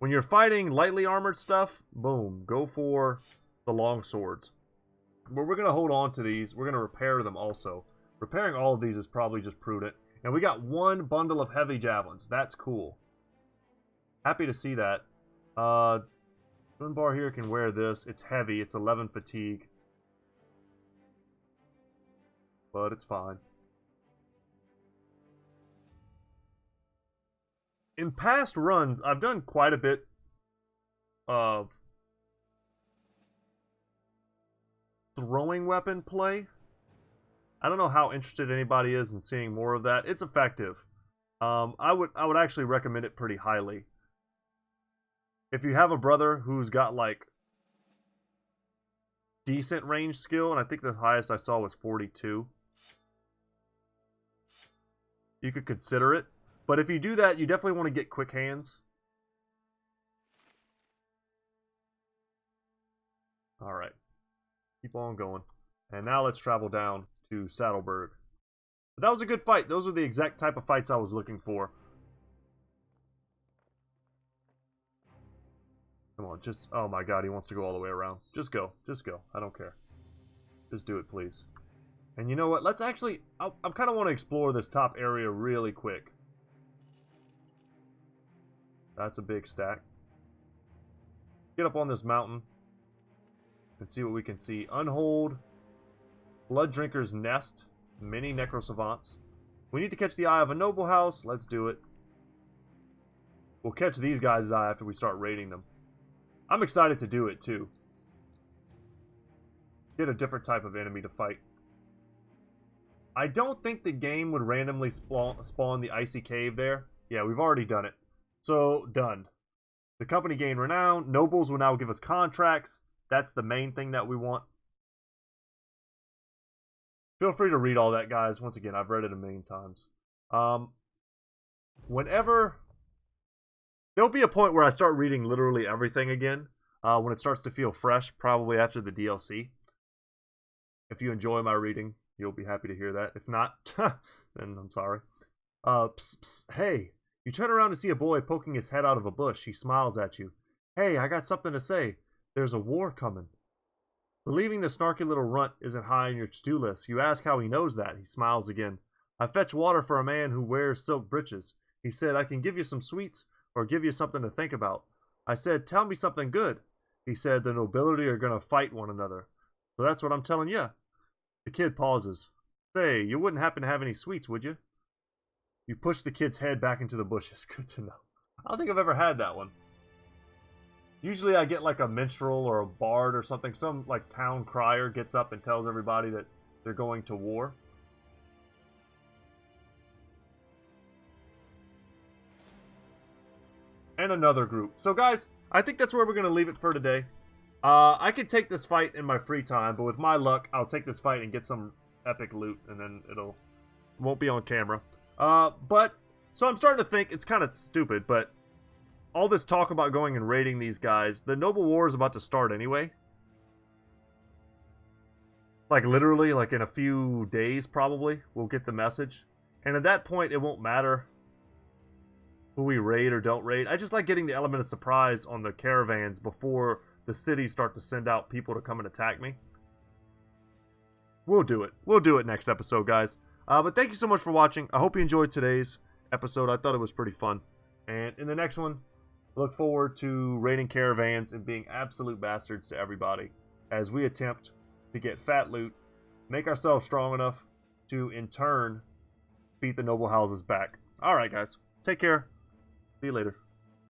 When you're fighting lightly armored stuff, boom, go for the long swords. But we're going to hold on to these. We're going to repair them also. Repairing all of these is probably just prudent. And we got one bundle of heavy javelins. That's cool. Happy to see that. Dunbar here can wear this. It's heavy. It's 11 fatigue. But it's fine. In past runs, I've done quite a bit of throwing weapon play. I don't know how interested anybody is in seeing more of that. It's effective. I would actually recommend it pretty highly. If you have a brother who's got like decent range skill, and I think the highest I saw was 42, you could consider it. But if you do that, you definitely want to get quick hands. Alright. Keep on going. And now let's travel down to Saddleburg. But that was a good fight. Those are the exact type of fights I was looking for. Come on, just... Oh my god, he wants to go all the way around. Just go. Just go. I don't care. Just do it, please. And you know what? Let's actually... I kind of want to explore this top area really quick. That's a big stack. Get up on this mountain and see what we can see. Unhold, Blood Drinker's Nest, many Necrosavants. We need to catch the eye of a noble house. Let's do it. We'll catch these guys' eye after we start raiding them. I'm excited to do it too. Get a different type of enemy to fight. I don't think the game would randomly spawn the icy cave there. Yeah, we've already done it. So, done. The company gained renown. Nobles will now give us contracts. That's the main thing that we want. Feel free to read all that, guys. Once again, I've read it a million times. Whenever... There'll be a point where I start reading literally everything again. When it starts to feel fresh, probably after the DLC. If you enjoy my reading, you'll be happy to hear that. If not, then I'm sorry. Psst, psst, hey. You turn around to see a boy poking his head out of a bush. He smiles at you. Hey, I got something to say. There's a war coming. Believing the snarky little runt isn't high on your to-do list, you ask how he knows that. He smiles again. I fetch water for a man who wears silk breeches. He said, I can give you some sweets or give you something to think about. I said, tell me something good. He said, the nobility are going to fight one another. So that's what I'm telling you. The kid pauses. Say, you wouldn't happen to have any sweets, would you? You push the kid's head back into the bushes. Good to know. I don't think I've ever had that one. Usually I get like a minstrel or a bard or something. Some like town crier gets up and tells everybody that they're going to war. And another group. So guys, I think that's where we're going to leave it for today. I could take this fight in my free time, but with my luck, I'll take this fight and get some epic loot, and then won't be on camera. So I'm starting to think it's kind of stupid, but all this talk about going and raiding these guys, the Noble War is about to start anyway. Like literally, like in a few days probably, we'll get the message. And at that point, it won't matter who we raid or don't raid. I just like getting the element of surprise on the caravans before the cities start to send out people to come and attack me. We'll do it. We'll do it next episode, guys. But thank you so much for watching. I hope you enjoyed today's episode. I thought it was pretty fun. And in the next one, look forward to raiding caravans and being absolute bastards to everybody as we attempt to get fat loot, make ourselves strong enough to, in turn, beat the noble houses back. Alright, guys. Take care. See you later.